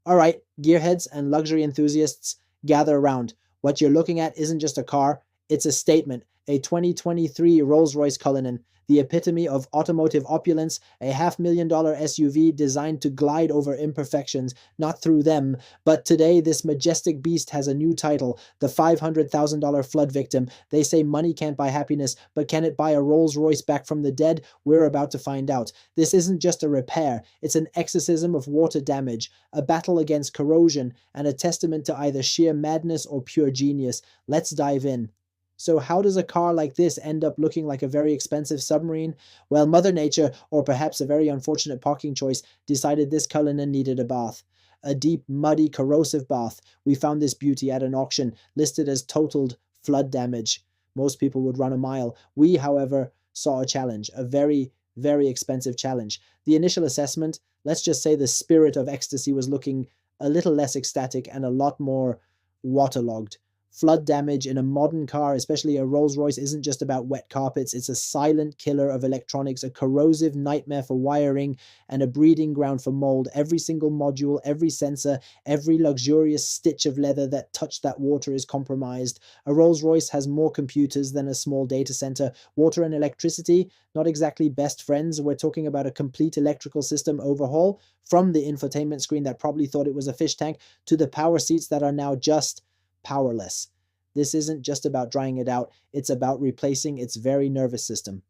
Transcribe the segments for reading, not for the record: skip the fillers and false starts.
All right, gearheads and luxury enthusiasts, gather around. What you're looking at isn't just a car, it's a statement. A 2023 Rolls-Royce Cullinan, the epitome of automotive opulence, a $500,000 SUV designed to glide over imperfections, not through them. But today, this majestic beast has a new title, the $500,000 flood victim. They say money can't buy happiness, but can it buy a Rolls-Royce back from the dead? We're about to find out. This isn't just a repair, it's an exorcism of water damage, a battle against corrosion, and a testament to either sheer madness or pure genius. Let's dive in. So how does a car like this end up looking like a very expensive submarine? Well, Mother Nature, or perhaps a very unfortunate parking choice, decided this Cullinan needed a bath. A deep, muddy, corrosive bath. We found this beauty at an auction, listed as totaled flood damage. Most people would run a mile. We, however, saw a challenge, a very, very expensive challenge. The initial assessment, let's just say the spirit of ecstasy was looking a little less ecstatic and a lot more waterlogged. Flood damage in a modern car, especially a Rolls-Royce, isn't just about wet carpets. It's a silent killer of electronics, a corrosive nightmare for wiring, and a breeding ground for mold. Every single module, every sensor, every luxurious stitch of leather that touched that water is compromised. A Rolls-Royce has more computers than a small data center. Water and electricity, not exactly best friends. We're talking about a complete electrical system overhaul, from the infotainment screen that probably thought it was a fish tank to the power seats that are now just powerless. This isn't just about drying it out, it's about replacing its very nervous system.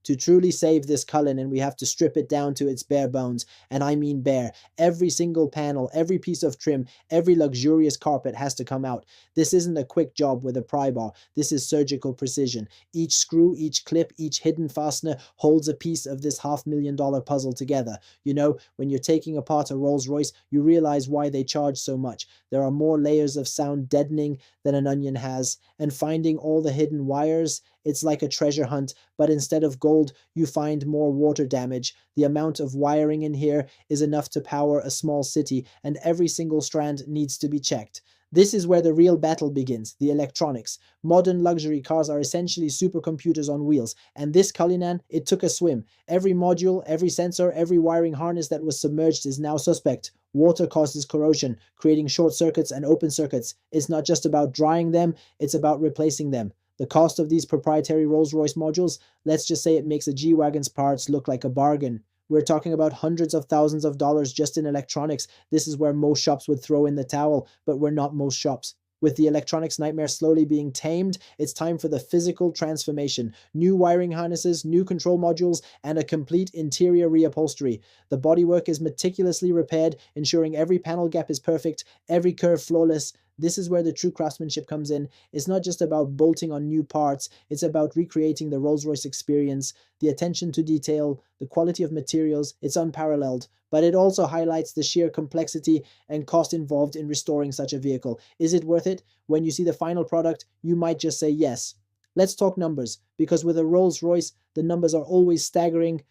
To truly save this Cullinan, we have to strip it down to its bare bones, and I mean bare. Every single panel, every piece of trim, every luxurious carpet has to come out. This isn't a quick job with a pry bar. This is surgical precision. Each screw, each clip, each hidden fastener holds a piece of this $500,000 puzzle together. You know, when you're taking apart a Rolls-Royce, you realize why they charge so much. There are more layers of sound deadening than an onion has, and finding all the hidden wires, it's like a treasure hunt, but instead of gold, you find more water damage. The amount of wiring in here is enough to power a small city, and every single strand needs to be checked. This is where the real battle begins, the electronics. Modern luxury cars are essentially supercomputers on wheels, and this Cullinan, it took a swim. Every module, every sensor, every wiring harness that was submerged is now suspect. Water causes corrosion, creating short circuits and open circuits. It's not just about drying them, it's about replacing them. The cost of these proprietary Rolls-Royce modules, let's just say it makes a G-Wagon's parts look like a bargain. We're talking about hundreds of thousands of dollars just in electronics. This is where most shops would throw in the towel, but we're not most shops. With the electronics nightmare slowly being tamed, it's time for the physical transformation. New wiring harnesses, new control modules, and a complete interior reupholstery. The bodywork is meticulously repaired, ensuring every panel gap is perfect, every curve flawless. This is where the true craftsmanship comes in. It's not just about bolting on new parts, it's about recreating the Rolls-Royce experience. The attention to detail, the quality of materials, it's unparalleled. But it also highlights the sheer complexity and cost involved in restoring such a vehicle. Is it worth it? When you see the final product, you might just say yes. Let's talk numbers, because with a Rolls-Royce, the numbers are always staggering.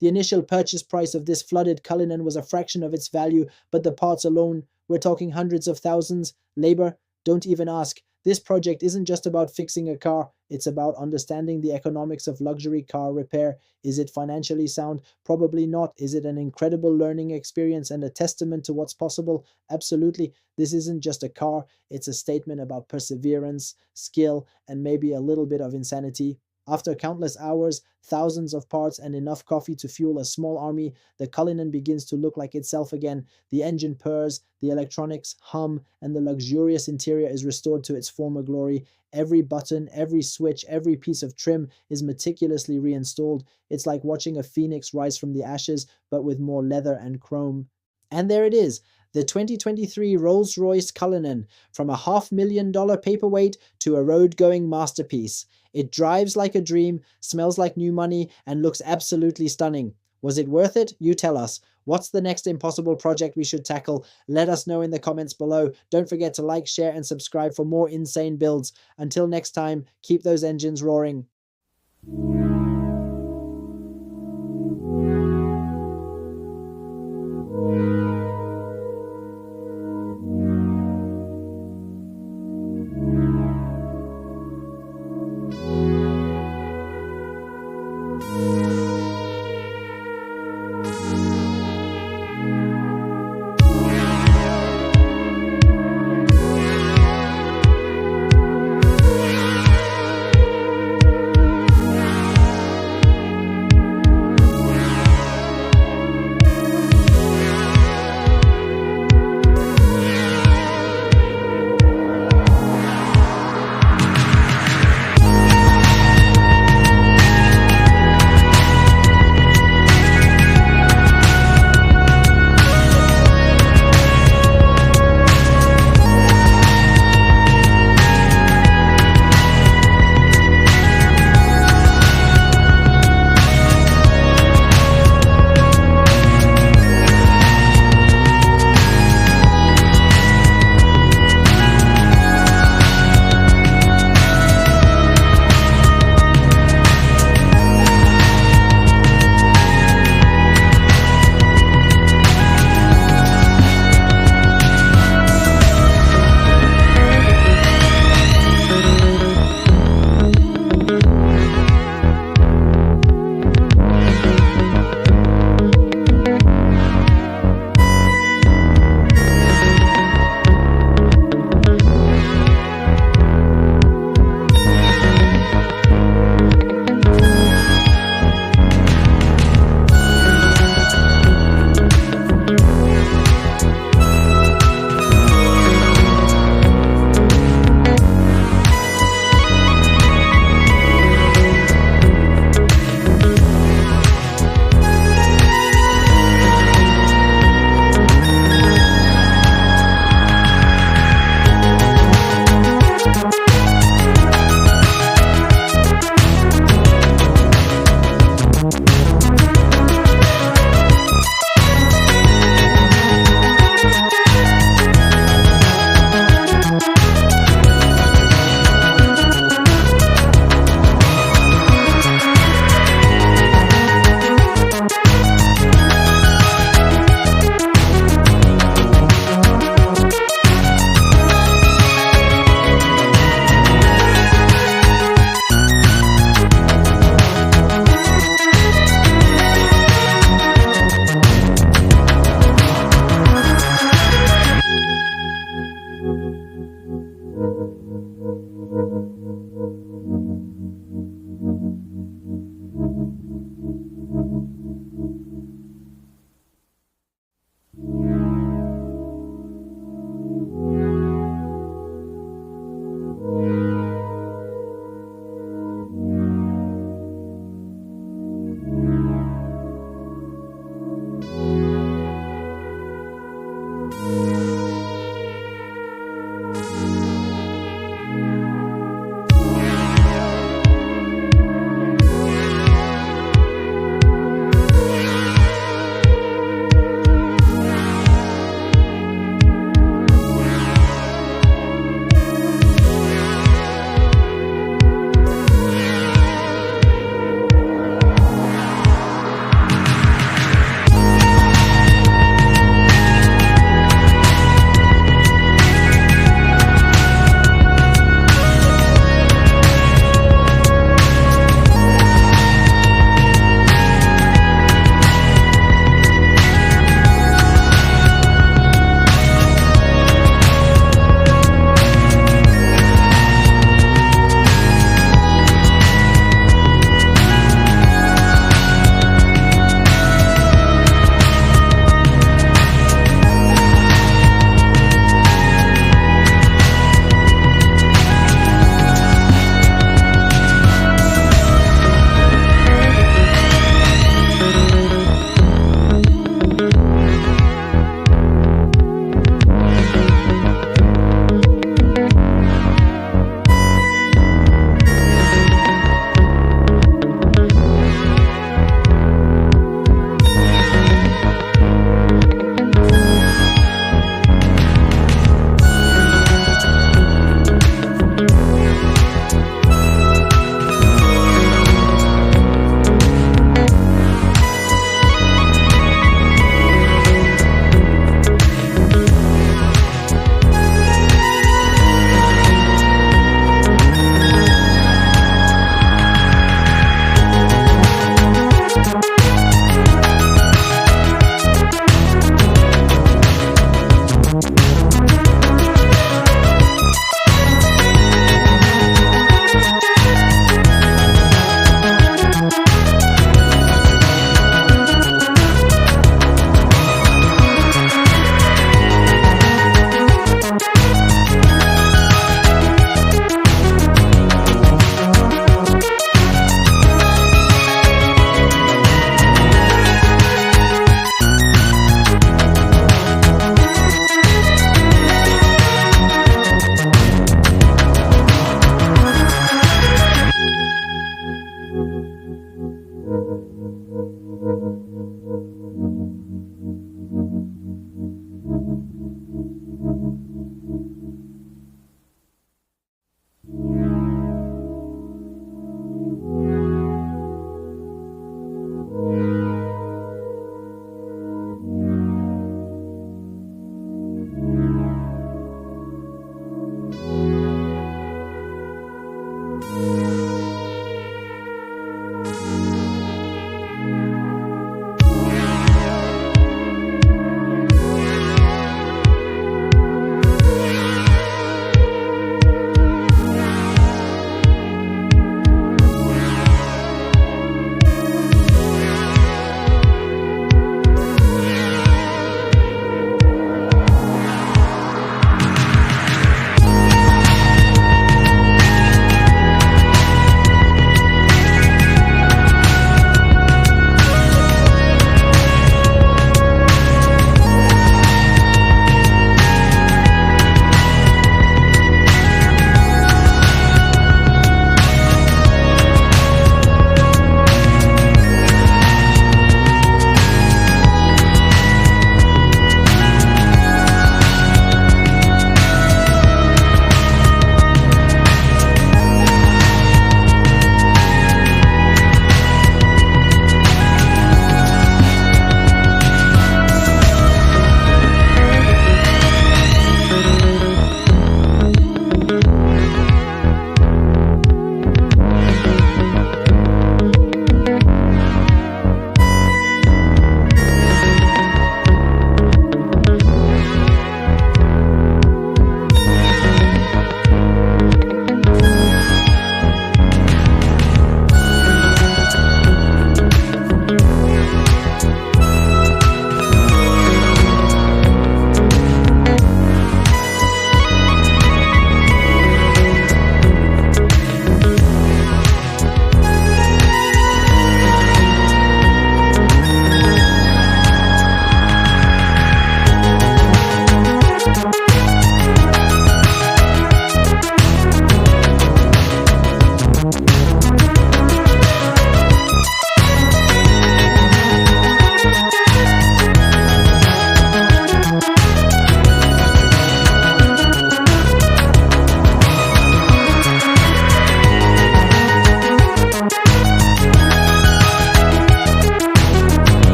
The initial purchase price of this flooded Cullinan was a fraction of its value, but the parts alone, we're talking hundreds of thousands. Labor, don't even ask. This project isn't just about fixing a car, it's about understanding the economics of luxury car repair. Is it financially sound? Probably not. Is it an incredible learning experience and a testament to what's possible? Absolutely. This isn't just a car, it's a statement about perseverance, skill, and maybe a little bit of insanity. After countless hours, thousands of parts, and enough coffee to fuel a small army, the Cullinan begins to look like itself again. The engine purrs, the electronics hum, and the luxurious interior is restored to its former glory. Every button, every switch, every piece of trim is meticulously reinstalled. It's like watching a phoenix rise from the ashes, but with more leather and chrome. And there it is, the 2023 Rolls-Royce Cullinan, from a $500,000 paperweight to a road-going masterpiece. It drives like a dream, smells like new money, and looks absolutely stunning. Was it worth it? You tell us. What's the next impossible project we should tackle? Let us know in the comments below. Don't forget to like, share, and subscribe for more insane builds. Until next time, keep those engines roaring.